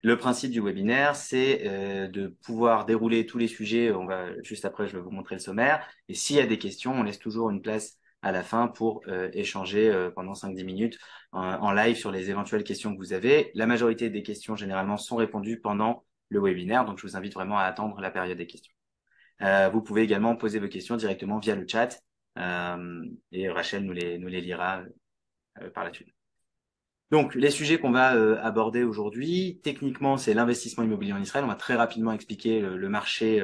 Le principe du webinaire, c'est de pouvoir dérouler tous les sujets. Juste après, je vais vous montrer le sommaire. Et s'il y a des questions, on laisse toujours une place à la fin pour échanger pendant 5-10 minutes en live sur les éventuelles questions que vous avez. La majorité des questions, généralement, sont répondues pendant le webinaire. Donc, je vous invite vraiment à attendre la période des questions. Vous pouvez également poser vos questions directement via le chat et Rachel nous les lira par la suite. Donc, les sujets qu'on va aborder aujourd'hui, techniquement, c'est l'investissement immobilier en Israël. On va très rapidement expliquer le marché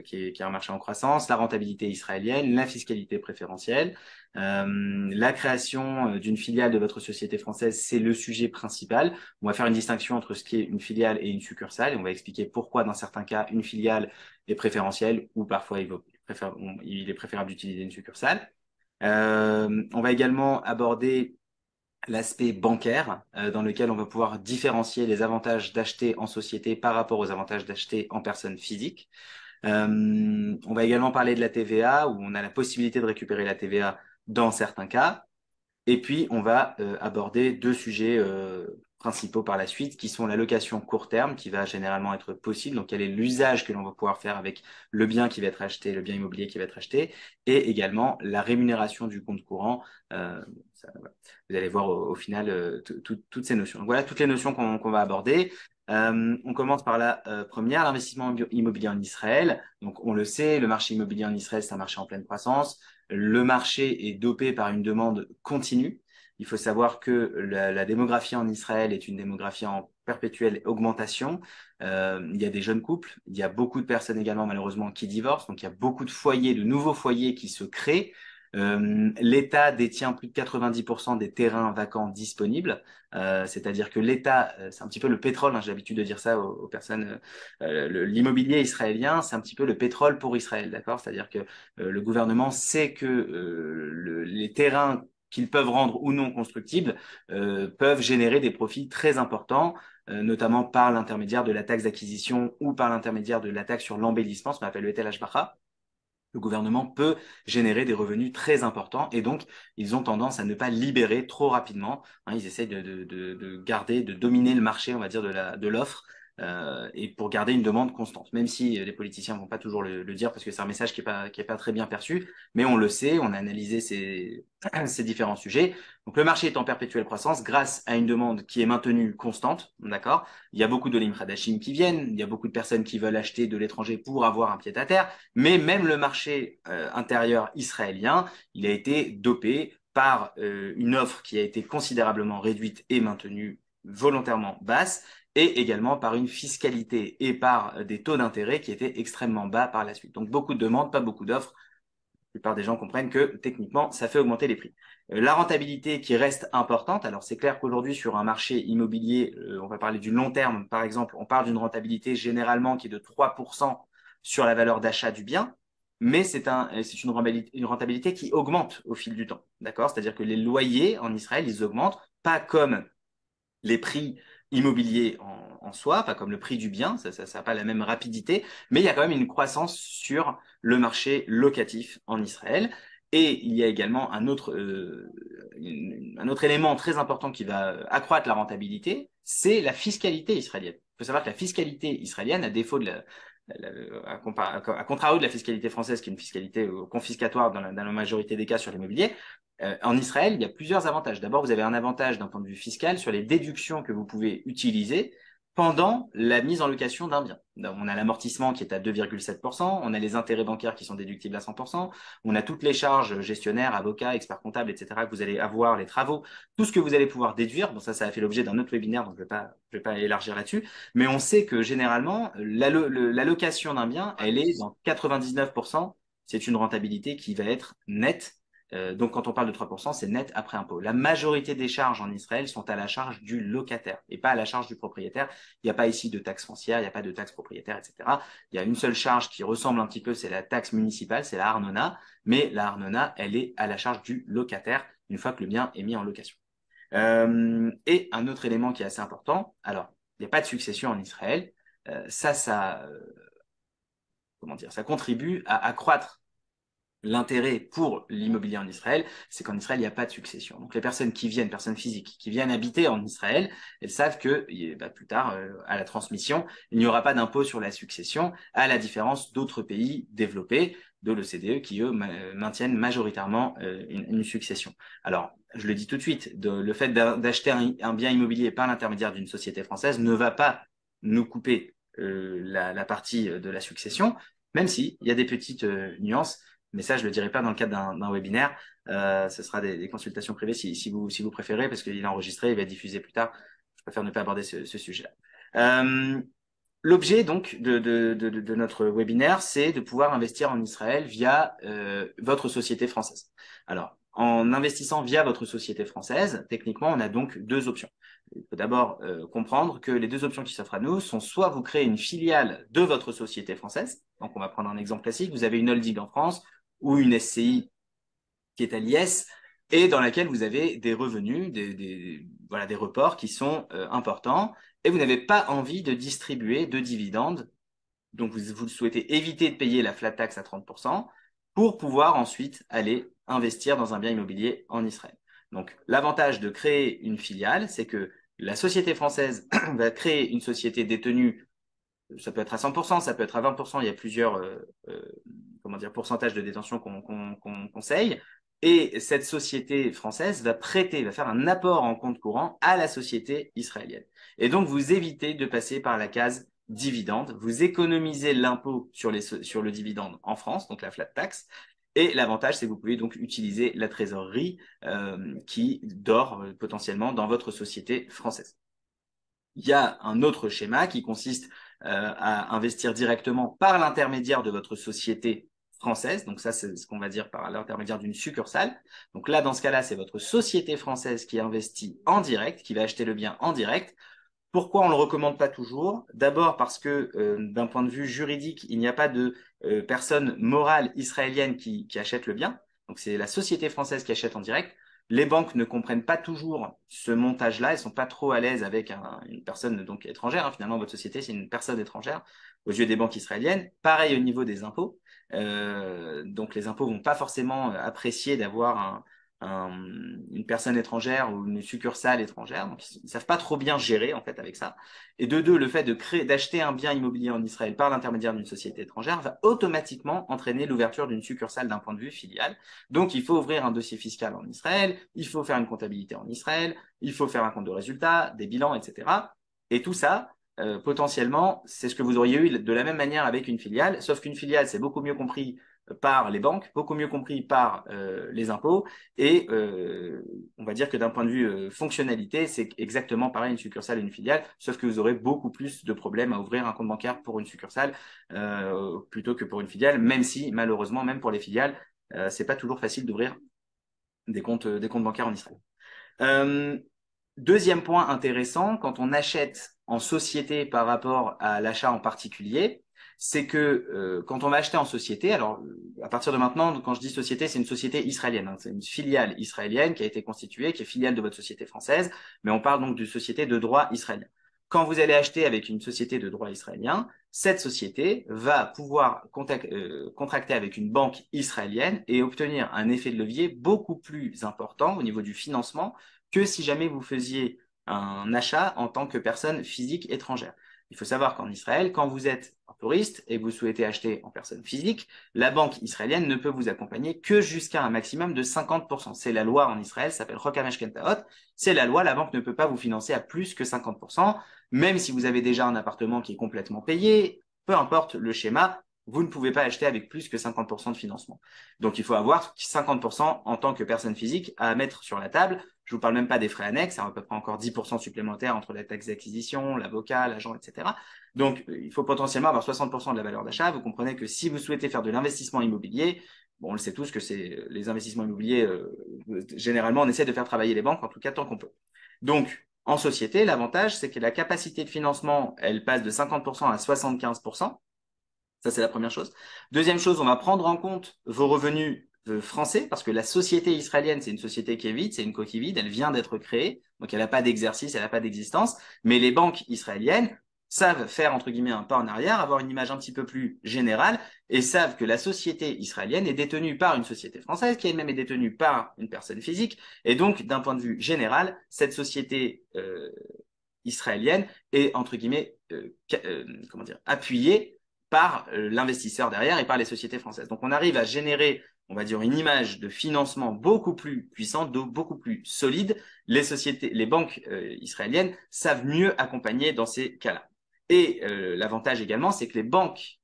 qui est un marché en croissance, la rentabilité israélienne, la fiscalité préférentielle. La création d'une filiale de votre société française, c'est le sujet principal. On va faire une distinction entre ce qui est une filiale et une succursale et on va expliquer pourquoi, dans certains cas, une filiale est préférentielle ou parfois il est préférable d'utiliser une succursale. On va également aborder l'aspect bancaire, dans lequel on va pouvoir différencier les avantages d'acheter en société par rapport aux avantages d'acheter en personne physique. On va également parler de la TVA, où on a la possibilité de récupérer la TVA dans certains cas. Et puis, on va aborder deux sujets principaux par la suite, qui sont la location court terme, qui va généralement être possible. Donc, quel est l'usage que l'on va pouvoir faire avec le bien qui va être acheté, le bien immobilier qui va être acheté, et également la rémunération du compte courant. Voilà. Vous allez voir au final toutes ces notions. Donc, voilà toutes les notions qu'on va aborder. On commence par la première, l'investissement immobilier en Israël. Donc, on le sait, le marché immobilier en Israël, c'est un marché en pleine croissance. Le marché est dopé par une demande continue. Il faut savoir que la démographie en Israël est une démographie en perpétuelle augmentation. Il y a des jeunes couples, il y a beaucoup de personnes également malheureusement qui divorcent, donc il y a beaucoup de foyers, de nouveaux foyers qui se créent. L'État détient plus de 90% des terrains vacants disponibles, c'est-à-dire que l'État, c'est un petit peu le pétrole, hein, j'ai l'habitude de dire ça aux personnes, l'immobilier israélien, c'est un petit peu le pétrole pour Israël, d'accord? C'est-à-dire que le gouvernement sait que les terrains qu'ils peuvent rendre ou non constructibles peuvent générer des profits très importants, notamment par l'intermédiaire de la taxe d'acquisition ou par l'intermédiaire de la taxe sur l'embellissement, ce qu'on appelle le Etel Hashbacha. Le gouvernement peut générer des revenus très importants et donc ils ont tendance à ne pas libérer trop rapidement. Hein, ils essayent de garder, de dominer le marché, on va dire, de l'offre et pour garder une demande constante. Même si les politiciens vont pas toujours le dire parce que c'est un message qui est pas très bien perçu, mais on le sait, on a analysé ces différents sujets. Donc le marché est en perpétuelle croissance grâce à une demande qui est maintenue constante, d'accord? Il y a beaucoup de Olim Hadashim qui viennent, il y a beaucoup de personnes qui veulent acheter de l'étranger pour avoir un pied-à-terre. Mais même le marché intérieur israélien, il a été dopé par une offre qui a été considérablement réduite et maintenue volontairement basse, et également par une fiscalité et par des taux d'intérêt qui étaient extrêmement bas par la suite. Donc beaucoup de demandes, pas beaucoup d'offres. La plupart des gens comprennent que techniquement, ça fait augmenter les prix. La rentabilité qui reste importante, alors c'est clair qu'aujourd'hui sur un marché immobilier, on va parler du long terme par exemple, on parle d'une rentabilité généralement qui est de 3% sur la valeur d'achat du bien, mais c'est une rentabilité qui augmente au fil du temps. D'accord? C'est-à-dire que les loyers en Israël, ils augmentent, pas comme les prix immobiliers en soi, pas comme le prix du bien, ça n'a pas la même rapidité, mais il y a quand même une croissance sur le marché locatif en Israël. Et il y a également un autre élément très important qui va accroître la rentabilité, c'est la fiscalité israélienne. Il faut savoir que la fiscalité israélienne, à défaut de à contrario de la fiscalité française, qui est une fiscalité confiscatoire dans la majorité des cas sur l'immobilier, en Israël, il y a plusieurs avantages. D'abord, vous avez un avantage d'un point de vue fiscal sur les déductions que vous pouvez utiliser pendant la mise en location d'un bien. On a l'amortissement qui est à 2,7%, on a les intérêts bancaires qui sont déductibles à 100%, on a toutes les charges gestionnaires, avocats, experts comptables, etc. que vous allez avoir, les travaux, tout ce que vous allez pouvoir déduire. Bon, ça a fait l'objet d'un autre webinaire, donc je vais pas élargir là-dessus. Mais on sait que généralement, la location d'un bien, elle est dans 99%, c'est une rentabilité qui va être nette donc, quand on parle de 3%, c'est net après impôt. La majorité des charges en Israël sont à la charge du locataire et pas à la charge du propriétaire. Il n'y a pas ici de taxe foncière, il n'y a pas de taxe propriétaire, etc. Il y a une seule charge qui ressemble un petit peu, c'est la taxe municipale, c'est la Arnona, mais la Arnona, elle est à la charge du locataire une fois que le bien est mis en location. Et un autre élément qui est assez important, alors, il n'y a pas de succession en Israël. Ça, comment dire, ça contribue à accroître l'intérêt pour l'immobilier en Israël, c'est qu'en Israël, il n'y a pas de succession. Donc les personnes qui viennent, personnes physiques, qui viennent habiter en Israël, elles savent que plus tard, à la transmission, il n'y aura pas d'impôt sur la succession, à la différence d'autres pays développés de l'OCDE qui, eux, maintiennent majoritairement une succession. Alors, je le dis tout de suite, le fait d'acheter un bien immobilier par l'intermédiaire d'une société française ne va pas nous couper la partie de la succession, même si il y a des petites nuances. Mais ça, je le dirai pas dans le cadre d'un webinaire. Ce sera des consultations privées si vous préférez, parce qu'il est enregistré, il va être diffusé plus tard. Je préfère ne pas aborder ce sujet-là. L'objet donc de notre webinaire, c'est de pouvoir investir en Israël via votre société française. Alors, en investissant via votre société française, techniquement, on a donc deux options. Il faut d'abord comprendre que les deux options qui s'offrent à nous sont soit vous créez une filiale de votre société française, donc on va prendre un exemple classique, vous avez une holding en France ou une SCI qui est à l'IS et dans laquelle vous avez des revenus, voilà, des reports qui sont importants et vous n'avez pas envie de distribuer de dividendes. Donc, vous souhaitez éviter de payer la flat tax à 30% pour pouvoir ensuite aller investir dans un bien immobilier en Israël. Donc, l'avantage de créer une filiale, c'est que la société française va créer une société détenue, ça peut être à 100%, ça peut être à 20%, il y a plusieurs pourcentages de détention qu'on conseille. Et cette société française va prêter, va faire un apport en compte courant à la société israélienne. Et donc, vous évitez de passer par la case dividende, vous économisez l'impôt sur le dividende en France, donc la flat tax. Et l'avantage, c'est que vous pouvez donc utiliser la trésorerie qui dort potentiellement dans votre société française. Il y a un autre schéma qui consiste à investir directement par l'intermédiaire de votre société française. Donc ça, c'est ce qu'on va dire par l'intermédiaire d'une succursale. Donc là, dans ce cas-là, c'est votre société française qui investit en direct, qui va acheter le bien en direct. Pourquoi on ne le recommande pas toujours? D'abord parce que d'un point de vue juridique, il n'y a pas de personne morale israélienne qui achète le bien. Donc c'est la société française qui achète en direct. Les banques ne comprennent pas toujours ce montage-là, elles sont pas trop à l'aise avec une personne donc étrangère. Finalement, votre société, c'est une personne étrangère aux yeux des banques israéliennes. Pareil au niveau des impôts. Donc les impôts vont pas forcément apprécier d'avoir une personne étrangère ou une succursale étrangère. Donc ils ne savent pas trop bien gérer en fait avec ça. Et de deux, le fait d'acheter un bien immobilier en Israël par l'intermédiaire d'une société étrangère va automatiquement entraîner l'ouverture d'une succursale d'un point de vue filial. Donc, il faut ouvrir un dossier fiscal en Israël, il faut faire une comptabilité en Israël, il faut faire un compte de résultats, des bilans, etc. Et tout ça, potentiellement, c'est ce que vous auriez eu de la même manière avec une filiale, sauf qu'une filiale, c'est beaucoup mieux compris par les banques, beaucoup mieux compris par les impôts, et on va dire que d'un point de vue fonctionnalité, c'est exactement pareil une succursale et une filiale, sauf que vous aurez beaucoup plus de problèmes à ouvrir un compte bancaire pour une succursale plutôt que pour une filiale, même si malheureusement, même pour les filiales, c'est pas toujours facile d'ouvrir des comptes bancaires en Israël. Deuxième point intéressant, quand on achète en société par rapport à l'achat en particulier, c'est que quand on va acheter en société, alors à partir de maintenant, quand je dis société, c'est une société israélienne, c'est une filiale israélienne qui a été constituée, qui est filiale de votre société française, mais on parle donc d'une société de droit israélien. Quand vous allez acheter avec une société de droit israélien, cette société va pouvoir contracter avec une banque israélienne et obtenir un effet de levier beaucoup plus important au niveau du financement que si jamais vous faisiez un achat en tant que personne physique étrangère. Il faut savoir qu'en Israël, quand vous êtes un touriste et que vous souhaitez acheter en personne physique, la banque israélienne ne peut vous accompagner que jusqu'à un maximum de 50%. C'est la loi en Israël, ça s'appelle Chok HaMashken Tahot. C'est la loi, la banque ne peut pas vous financer à plus que 50%, même si vous avez déjà un appartement qui est complètement payé, peu importe le schéma, vous ne pouvez pas acheter avec plus que 50% de financement. Donc, il faut avoir 50% en tant que personne physique à mettre sur la table. Je vous parle même pas des frais annexes, c'est à peu près encore 10% supplémentaires entre la taxe d'acquisition, l'avocat, l'agent, etc. Donc, il faut potentiellement avoir 60% de la valeur d'achat. Vous comprenez que si vous souhaitez faire de l'investissement immobilier, bon, on le sait tous que c'est les investissements immobiliers, généralement, on essaie de faire travailler les banques, en tout cas tant qu'on peut. Donc, en société, l'avantage, c'est que la capacité de financement, elle passe de 50% à 75%. Ça, c'est la première chose. Deuxième chose, on va prendre en compte vos revenus français, parce que la société israélienne, c'est une société qui est vide, c'est une coquille vide, elle vient d'être créée, donc elle n'a pas d'exercice, elle n'a pas d'existence, mais les banques israéliennes savent faire, entre guillemets, un pas en arrière, avoir une image un petit peu plus générale, et savent que la société israélienne est détenue par une société française, qui elle-même est détenue par une personne physique, et donc, d'un point de vue général, cette société israélienne est, entre guillemets, comment dire, appuyée par l'investisseur derrière et par les sociétés françaises. Donc, on arrive à générer, on va dire, une image de financement beaucoup plus puissante, beaucoup plus solide. Les sociétés, les banques israéliennes savent mieux accompagner dans ces cas-là. Et l'avantage également, c'est que les banques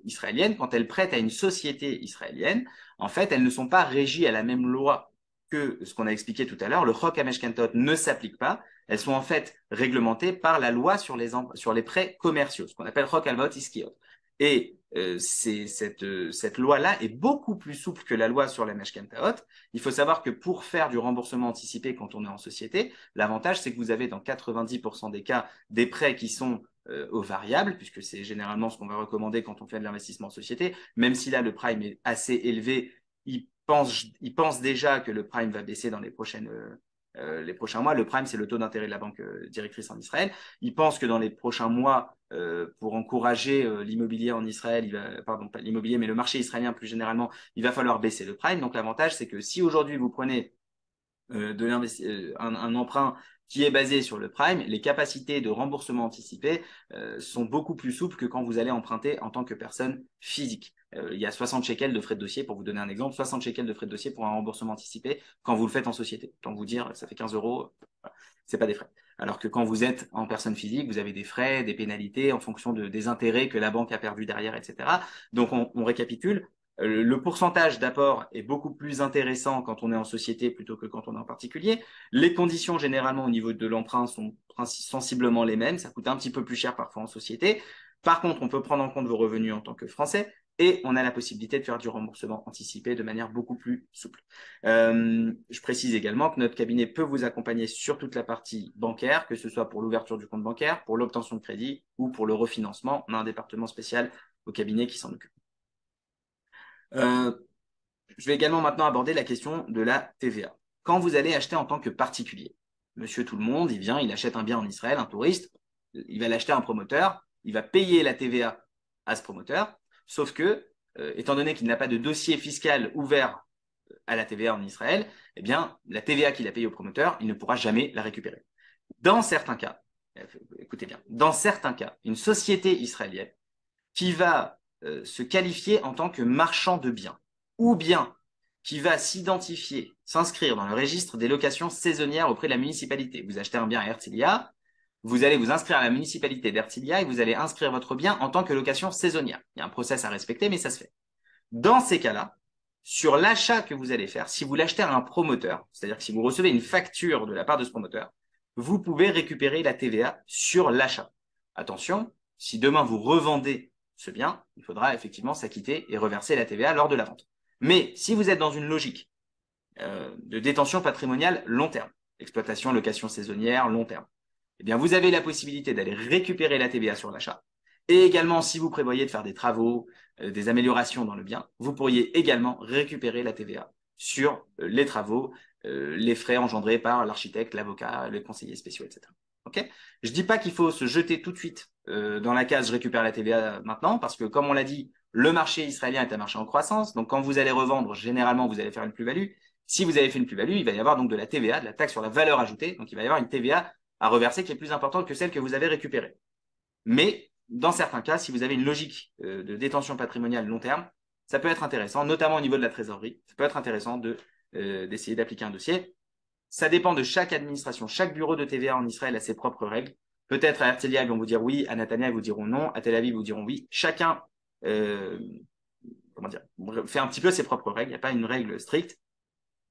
israéliennes, quand elles prêtent à une société israélienne, en fait, elles ne sont pas régies à la même loi que ce qu'on a expliqué tout à l'heure. Le Chok HaMeshkentot ne s'applique pas. Elles sont en fait réglementées par la loi sur les prêts commerciaux, ce qu'on appelle Chok Halvot Iskiot. Et cette loi-là est beaucoup plus souple que la loi sur la Meshkentaot. Il faut savoir que pour faire du remboursement anticipé quand on est en société, l'avantage, c'est que vous avez dans 90% des cas des prêts qui sont aux variables, puisque c'est généralement ce qu'on va recommander quand on fait de l'investissement en société. Même si là, le prime est assez élevé, il pense déjà que le prime va baisser dans les prochains mois. Le prime, c'est le taux d'intérêt de la banque directrice en Israël. Il pense que dans les prochains mois, pour encourager l'immobilier en Israël, pardon, pas l'immobilier, mais le marché israélien plus généralement, il va falloir baisser le prime. Donc l'avantage, c'est que si aujourd'hui vous prenez un emprunt qui est basé sur le prime, les capacités de remboursement anticipé sont beaucoup plus souples que quand vous allez emprunter en tant que personne physique. Il y a 60 shekels de frais de dossier, pour vous donner un exemple, 60 shekels de frais de dossier pour un remboursement anticipé quand vous le faites en société. Tant vous dire, ça fait 15 euros, c'est pas des frais. Alors que quand vous êtes en personne physique, vous avez des frais, des pénalités en fonction des intérêts que la banque a perdus derrière, etc. Donc on récapitule. Le pourcentage d'apport est beaucoup plus intéressant quand on est en société plutôt que quand on est en particulier. Les conditions généralement au niveau de l'emprunt sont sensiblement les mêmes. Ça coûte un petit peu plus cher parfois en société. Par contre, on peut prendre en compte vos revenus en tant que Français et on a la possibilité de faire du remboursement anticipé de manière beaucoup plus souple. Je précise également que notre cabinet peut vous accompagner sur toute la partie bancaire, que ce soit pour l'ouverture du compte bancaire, pour l'obtention de crédit ou pour le refinancement. On a un département spécial au cabinet qui s'en occupe. Je vais également maintenant aborder la question de la TVA. Quand vous allez acheter en tant que particulier, monsieur tout le monde, il vient, il achète un bien en Israël, un touriste, il va l'acheter à un promoteur, il va payer la TVA à ce promoteur, sauf que, étant donné qu'il n'a pas de dossier fiscal ouvert à la TVA en Israël, eh bien, la TVA qu'il a payée au promoteur, il ne pourra jamais la récupérer. Dans certains cas, écoutez bien, dans certains cas, une société israélienne qui va se qualifier en tant que marchand de biens, ou bien qui va s'identifier, s'inscrire dans le registre des locations saisonnières auprès de la municipalité. Vous achetez un bien à Herzliya, vous allez vous inscrire à la municipalité d'Herzliya et vous allez inscrire votre bien en tant que location saisonnière. Il y a un process à respecter, mais ça se fait. Dans ces cas-là, sur l'achat que vous allez faire, si vous l'achetez à un promoteur, c'est-à-dire que si vous recevez une facture de la part de ce promoteur, vous pouvez récupérer la TVA sur l'achat. Attention, si demain vous revendez ce bien, il faudra effectivement s'acquitter et reverser la TVA lors de la vente. Mais si vous êtes dans une logique de détention patrimoniale long terme, exploitation, location saisonnière, long terme, eh bien vous avez la possibilité d'aller récupérer la TVA sur l'achat. Et également, si vous prévoyez de faire des travaux, des améliorations dans le bien, vous pourriez également récupérer la TVA sur les travaux, les frais engendrés par l'architecte, l'avocat, les conseillers spéciaux, etc. Okay, je ne dis pas qu'il faut se jeter tout de suite dans la case je récupère la TVA maintenant, parce que comme on l'a dit, le marché israélien est un marché en croissance. Donc quand vous allez revendre, généralement, vous allez faire une plus-value. Si vous avez fait une plus-value, il va y avoir donc de la TVA, de la taxe sur la valeur ajoutée. Donc il va y avoir une TVA à reverser qui est plus importante que celle que vous avez récupérée. Mais dans certains cas, si vous avez une logique de détention patrimoniale long terme, ça peut être intéressant, notamment au niveau de la trésorerie. Ça peut être intéressant d'essayer d'appliquer un dossier. Ça dépend de chaque administration. Chaque bureau de TVA en Israël a ses propres règles. Peut-être à Herzliya, ils vont vous dire oui, à Netanya, ils vous diront non, à Tel Aviv, ils vous diront oui. Chacun comment dire, fait un petit peu ses propres règles. Il n'y a pas une règle stricte.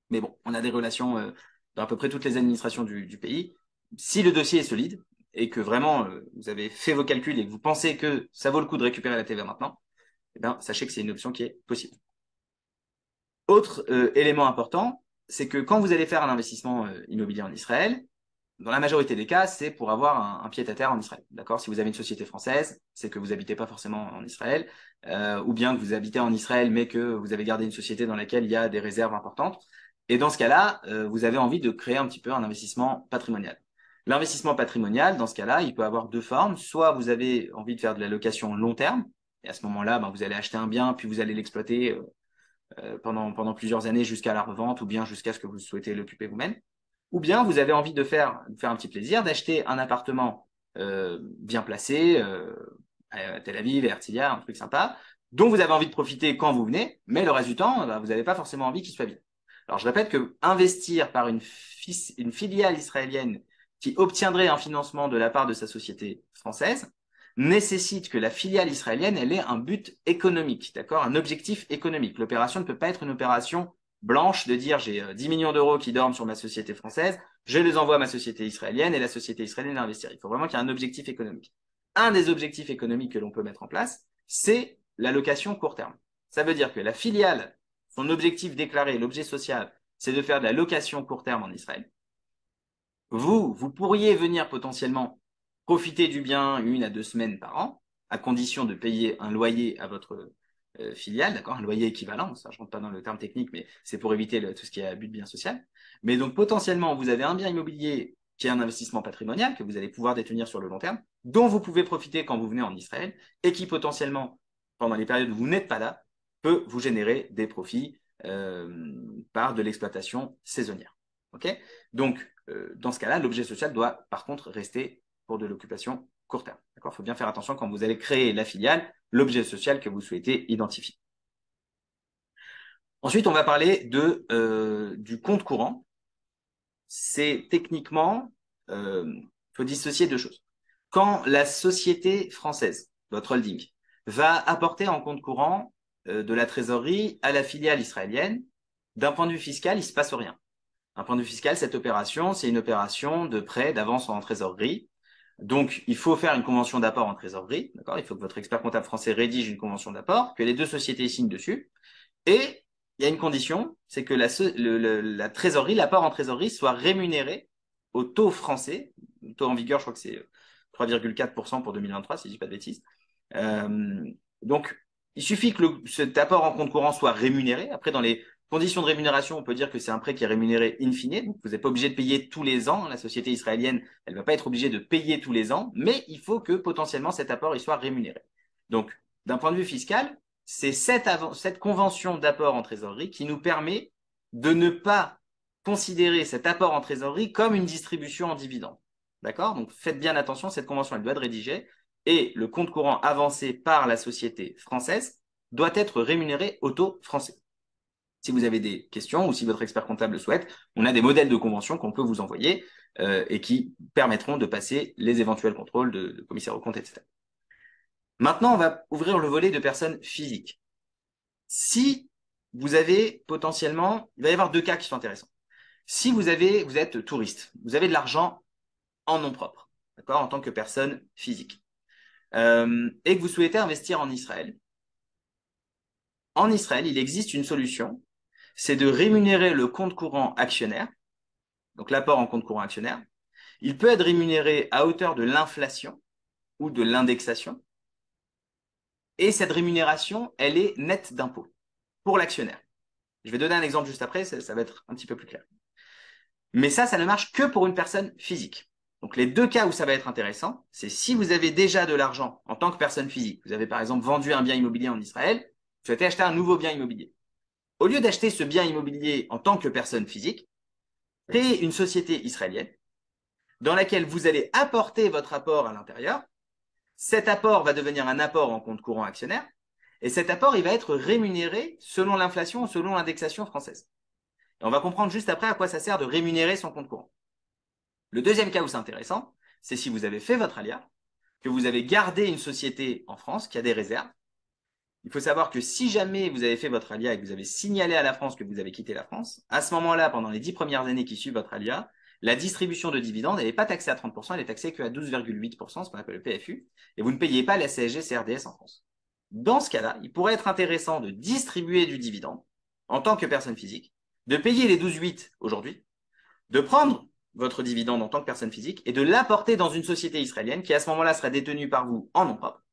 Mais bon, on a des relations dans à peu près toutes les administrations du pays. Si le dossier est solide et que vraiment vous avez fait vos calculs et que vous pensez que ça vaut le coup de récupérer la TVA maintenant, eh bien, sachez que c'est une option qui est possible. Autre élément important, c'est que quand vous allez faire un investissement immobilier en Israël, dans la majorité des cas, c'est pour avoir un pied-à-terre en Israël. D'accord? Si vous avez une société française, c'est que vous habitez pas forcément en Israël, ou bien que vous habitez en Israël, mais que vous avez gardé une société dans laquelle il y a des réserves importantes. Et dans ce cas-là, vous avez envie de créer un petit peu un investissement patrimonial. L'investissement patrimonial, dans ce cas-là, il peut avoir deux formes. Soit vous avez envie de faire de la location long terme, et à ce moment-là, ben, vous allez acheter un bien, puis vous allez l'exploiter pendant plusieurs années jusqu'à la revente, ou bien jusqu'à ce que vous souhaitez l'occuper vous-même. Ou bien vous avez envie de faire un petit plaisir, d'acheter un appartement bien placé, à Tel Aviv, à Herzliya, un truc sympa, dont vous avez envie de profiter quand vous venez, mais le reste du temps, ben, vous n'avez pas forcément envie qu'il soit vide. Alors je répète que investir par une filiale israélienne qui obtiendrait un financement de la part de sa société française nécessite que la filiale israélienne elle ait un but économique, d'accord, un objectif économique. L'opération ne peut pas être une opération blanche de dire j'ai 10 millions d'euros qui dorment sur ma société française, je les envoie à ma société israélienne et la société israélienne investir. Il faut vraiment qu'il y ait un objectif économique. Un des objectifs économiques que l'on peut mettre en place, c'est l'allocation court terme. Ça veut dire que la filiale, son objectif déclaré, l'objet social, c'est de faire de la location court terme en Israël. Vous pourriez venir potentiellement profiter du bien 1 à 2 semaines par an, à condition de payer un loyer à votre filiale, d'accord, un loyer équivalent. Ça, je rentre pas dans le terme technique, mais c'est pour éviter tout ce qui est abus de bien social. Mais donc potentiellement, vous avez un bien immobilier qui est un investissement patrimonial que vous allez pouvoir détenir sur le long terme, dont vous pouvez profiter quand vous venez en Israël, et qui potentiellement, pendant les périodes où vous n'êtes pas là, peut vous générer des profits par de l'exploitation saisonnière. Okay, donc, dans ce cas-là, l'objet social doit par contre rester pour de l'occupation court terme. Il faut bien faire attention quand vous allez créer la filiale, l'objet social que vous souhaitez identifier. Ensuite, on va parler du compte courant. C'est techniquement, faut dissocier deux choses. Quand la société française, votre holding, va apporter en compte courant de la trésorerie à la filiale israélienne, d'un point de vue fiscal, il ne se passe rien. D'un point de vue fiscal, cette opération, c'est une opération de prêt d'avance en trésorerie. Donc, il faut faire une convention d'apport en trésorerie. D'accord, il faut que votre expert comptable français rédige une convention d'apport, que les deux sociétés signent dessus. Et il y a une condition, c'est que la trésorerie, l'apport en trésorerie soit rémunéré au taux français. Le taux en vigueur, je crois que c'est 3,4% pour 2023, si je dis pas de bêtises. Donc, il suffit que cet apport en compte courant soit rémunéré. Après, dans les conditions de rémunération, on peut dire que c'est un prêt qui est rémunéré in fine. Donc, vous n'êtes pas obligé de payer tous les ans. La société israélienne, elle ne va pas être obligée de payer tous les ans, mais il faut que potentiellement cet apport il soit rémunéré. Donc, d'un point de vue fiscal, c'est cette convention d'apport en trésorerie qui nous permet de ne pas considérer cet apport en trésorerie comme une distribution en dividende. D'accord? Donc faites bien attention, cette convention, elle doit être rédigée et le compte courant avancé par la société française doit être rémunéré au taux français. Si vous avez des questions ou si votre expert comptable le souhaite, on a des modèles de convention qu'on peut vous envoyer et qui permettront de passer les éventuels contrôles de commissaire aux comptes, etc. Maintenant, on va ouvrir le volet de personnes physiques. Si vous avez potentiellement, il va y avoir deux cas qui sont intéressants. Si vous êtes touriste, vous avez de l'argent en nom propre, d'accord, en tant que personne physique, et que vous souhaitez investir en Israël. En Israël, il existe une solution, c'est de rémunérer le compte courant actionnaire, donc l'apport en compte courant actionnaire. Il peut être rémunéré à hauteur de l'inflation ou de l'indexation, et cette rémunération, elle est nette d'impôt pour l'actionnaire. Je vais donner un exemple juste après, ça va être un petit peu plus clair. Mais ça ne marche que pour une personne physique. Donc les deux cas où ça va être intéressant, c'est si vous avez déjà de l'argent en tant que personne physique. Vous avez par exemple vendu un bien immobilier en Israël, vous souhaitez acheter un nouveau bien immobilier. Au lieu d'acheter ce bien immobilier en tant que personne physique, créez une société israélienne dans laquelle vous allez apporter votre apport à l'intérieur. Cet apport va devenir un apport en compte courant actionnaire et cet apport, il va être rémunéré selon l'inflation ou selon l'indexation française. Et on va comprendre juste après à quoi ça sert de rémunérer son compte courant. Le deuxième cas où c'est intéressant, c'est si vous avez fait votre alia, que vous avez gardé une société en France qui a des réserves. Il faut savoir que si jamais vous avez fait votre alia et que vous avez signalé à la France que vous avez quitté la France, à ce moment-là, pendant les 10 premières années qui suivent votre alia, la distribution de dividendes, elle n'est pas taxée à 30%, elle est taxée qu'à 12,8%, ce qu'on appelle le PFU, et vous ne payez pas la CSG CRDS en France. Dans ce cas-là, il pourrait être intéressant de distribuer du dividende en tant que personne physique, de payer les 12,8 aujourd'hui, de prendre votre dividende en tant que personne physique et de l'apporter dans une société israélienne qui à ce moment-là sera détenue par vous en nom propre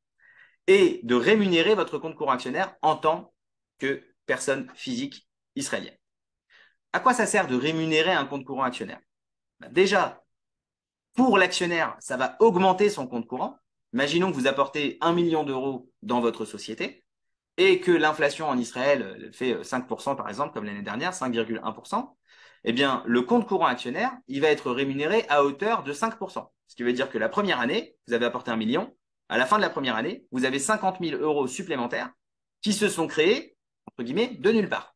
et de rémunérer votre compte courant actionnaire en tant que personne physique israélienne. À quoi ça sert de rémunérer un compte courant actionnaire? Déjà, Pour l'actionnaire, ça va augmenter son compte courant. Imaginons que vous apportez 1 million d'euros dans votre société et que l'inflation en Israël fait 5% par exemple, comme l'année dernière, 5,1%. Eh bien, le compte courant actionnaire, il va être rémunéré à hauteur de 5%. Ce qui veut dire que la première année, vous avez apporté 1 million. À la fin de la première année, vous avez 50 000 euros supplémentaires qui se sont créés, entre guillemets, de nulle part.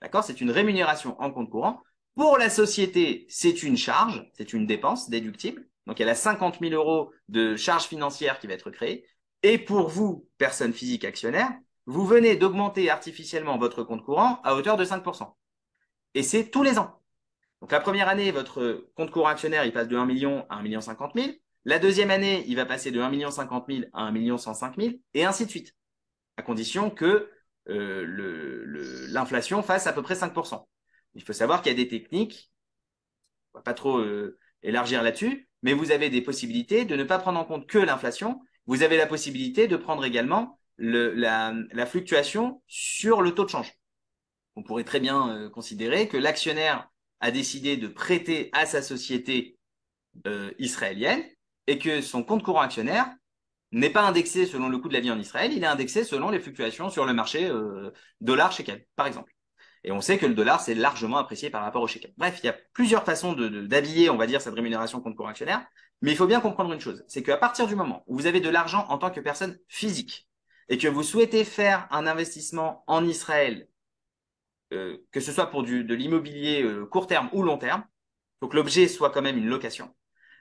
D'accord? C'est une rémunération en compte courant. Pour la société, c'est une charge, c'est une dépense déductible. Donc, elle a 50 000 euros de charge financière qui va être créée. Et pour vous, personne physique actionnaire, vous venez d'augmenter artificiellement votre compte courant à hauteur de 5%. Et c'est tous les ans. Donc, la première année, votre compte courant actionnaire, il passe de 1 million à 1 million 50 000. La deuxième année, il va passer de 1 million 50 000 à 1 million 105 000 et ainsi de suite, à condition que l'inflation fasse à peu près 5%. Il faut savoir qu'il y a des techniques, on ne va pas trop élargir là-dessus, mais vous avez des possibilités de ne pas prendre en compte que l'inflation. Vous avez la possibilité de prendre également la fluctuation sur le taux de change. On pourrait très bien considérer que l'actionnaire a décidé de prêter à sa société israélienne et que son compte courant actionnaire n'est pas indexé selon le coût de la vie en Israël, il est indexé selon les fluctuations sur le marché dollar-shekel, par exemple. Et on sait que le dollar, c'est largement apprécié par rapport au shekel. Bref, il y a plusieurs façons d'habiller, on va dire, cette rémunération compte courant actionnaire. Mais il faut bien comprendre une chose, c'est qu'à partir du moment où vous avez de l'argent en tant que personne physique et que vous souhaitez faire un investissement en Israël, que ce soit pour de l'immobilier court terme ou long terme, il faut que l'objet soit quand même une location.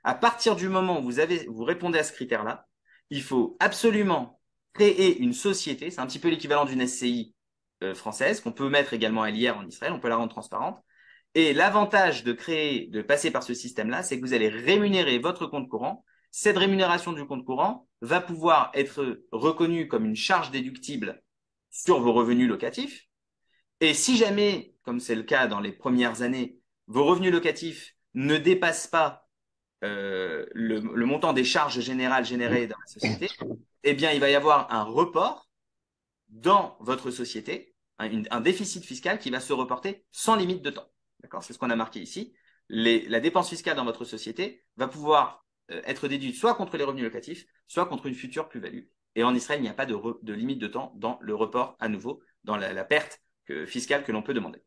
À partir du moment où vous répondez à ce critère-là, il faut absolument créer une société, c'est un petit peu l'équivalent d'une SCI française, qu'on peut mettre également à l'IR en Israël, on peut la rendre transparente. Et l'avantage de passer par ce système-là, c'est que vous allez rémunérer votre compte courant. Cette rémunération du compte courant va pouvoir être reconnue comme une charge déductible sur vos revenus locatifs. Et si jamais, comme c'est le cas dans les premières années, vos revenus locatifs ne dépassent pas le montant des charges générales générées dans la société, eh bien, il va y avoir un report dans votre société, un déficit fiscal qui va se reporter sans limite de temps. D'accord? C'est ce qu'on a marqué ici. La dépense fiscale dans votre société va pouvoir être déduite soit contre les revenus locatifs, soit contre une future plus-value. Et en Israël, il n'y a pas de limite de temps dans le report à nouveau, dans la perte fiscale que l'on peut demander.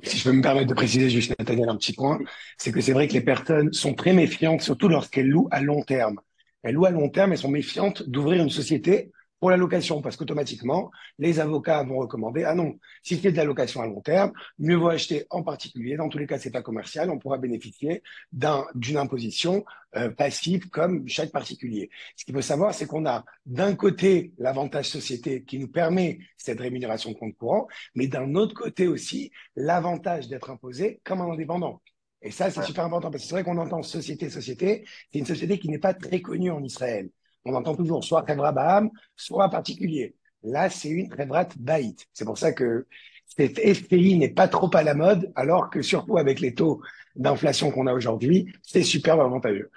Si Okay. je peux me permettre de préciser juste, Nathaniel, un petit point, Oui. c'est que c'est vrai que les personnes sont très méfiantes, surtout lorsqu'elles louent à long terme. Elles louent à long terme et sont méfiantes d'ouvrir une société pour la location, parce qu'automatiquement, les avocats vont recommander, ah non, si c'est de la location à long terme, mieux vaut acheter en particulier. Dans tous les cas, c'est pas commercial, on pourra bénéficier d'une imposition passive comme chaque particulier. Ce qu'il faut savoir, c'est qu'on a d'un côté l'avantage société qui nous permet cette rémunération compte courant, mais d'un autre côté aussi l'avantage d'être imposé comme un indépendant. Et ça, c'est Voilà. super important parce que c'est vrai qu'on entend société, société. C'est une société qui n'est pas très connue en Israël. On entend toujours soit Khevra Baham, soit particulier. Là, c'est une Khevrat Baït. C'est pour ça que cette SPI n'est pas trop à la mode, alors que surtout avec les taux d'inflation qu'on a aujourd'hui, c'est super avantageux.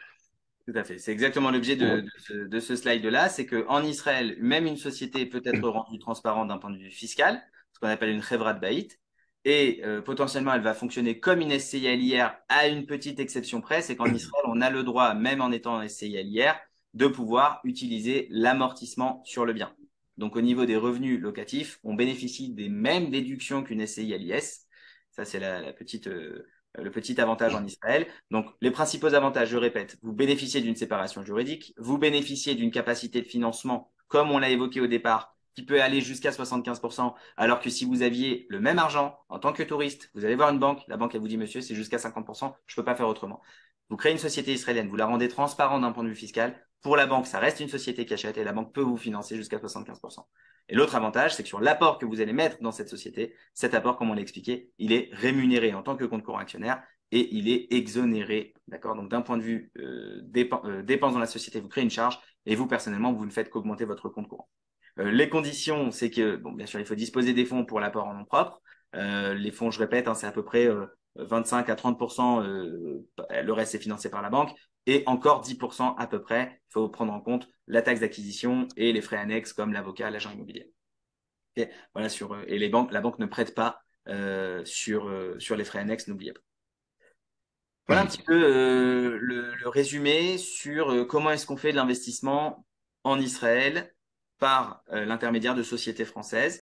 Tout à fait. C'est exactement l'objet de ce slide-là. C'est qu'en Israël, même une société peut être rendue transparente d'un point de vue fiscal, ce qu'on appelle une chevrat baït, et potentiellement elle va fonctionner comme une SCI à l'IR à une petite exception près, c'est qu'en Israël, on a le droit, même en étant SCI à l'IR, de pouvoir utiliser l'amortissement sur le bien. Donc au niveau des revenus locatifs, on bénéficie des mêmes déductions qu'une SCI à l'IS. Ça, c'est le petit avantage en Israël. Donc, les principaux avantages, je répète, vous bénéficiez d'une séparation juridique, vous bénéficiez d'une capacité de financement, comme on l'a évoqué au départ, qui peut aller jusqu'à 75%, alors que si vous aviez le même argent en tant que touriste, vous allez voir une banque, la banque, elle vous dit, monsieur, c'est jusqu'à 50%, je ne peux pas faire autrement. Vous créez une société israélienne, vous la rendez transparente d'un point de vue fiscal. Pour la banque, ça reste une société qui achète et la banque peut vous financer jusqu'à 75%. Et l'autre avantage, c'est que sur l'apport que vous allez mettre dans cette société, cet apport, comme on l'a expliqué, il est rémunéré en tant que compte courant actionnaire et il est exonéré. D'accord? Donc, d'un point de vue dépenses dans la société, vous créez une charge et vous, personnellement, vous ne faites qu'augmenter votre compte courant. Les conditions, c'est que, bon, bien sûr, il faut disposer des fonds pour l'apport en nom propre. Les fonds, je répète, hein, c'est à peu près 25 à 30%, le reste est financé par la banque, et encore 10% à peu près, il faut prendre en compte la taxe d'acquisition et les frais annexes comme l'avocat, l'agent immobilier. Okay, voilà, et la banque ne prête pas sur les frais annexes, n'oubliez pas. Voilà un petit peu le résumé sur comment est-ce qu'on fait de l'investissement en Israël par l'intermédiaire de sociétés françaises.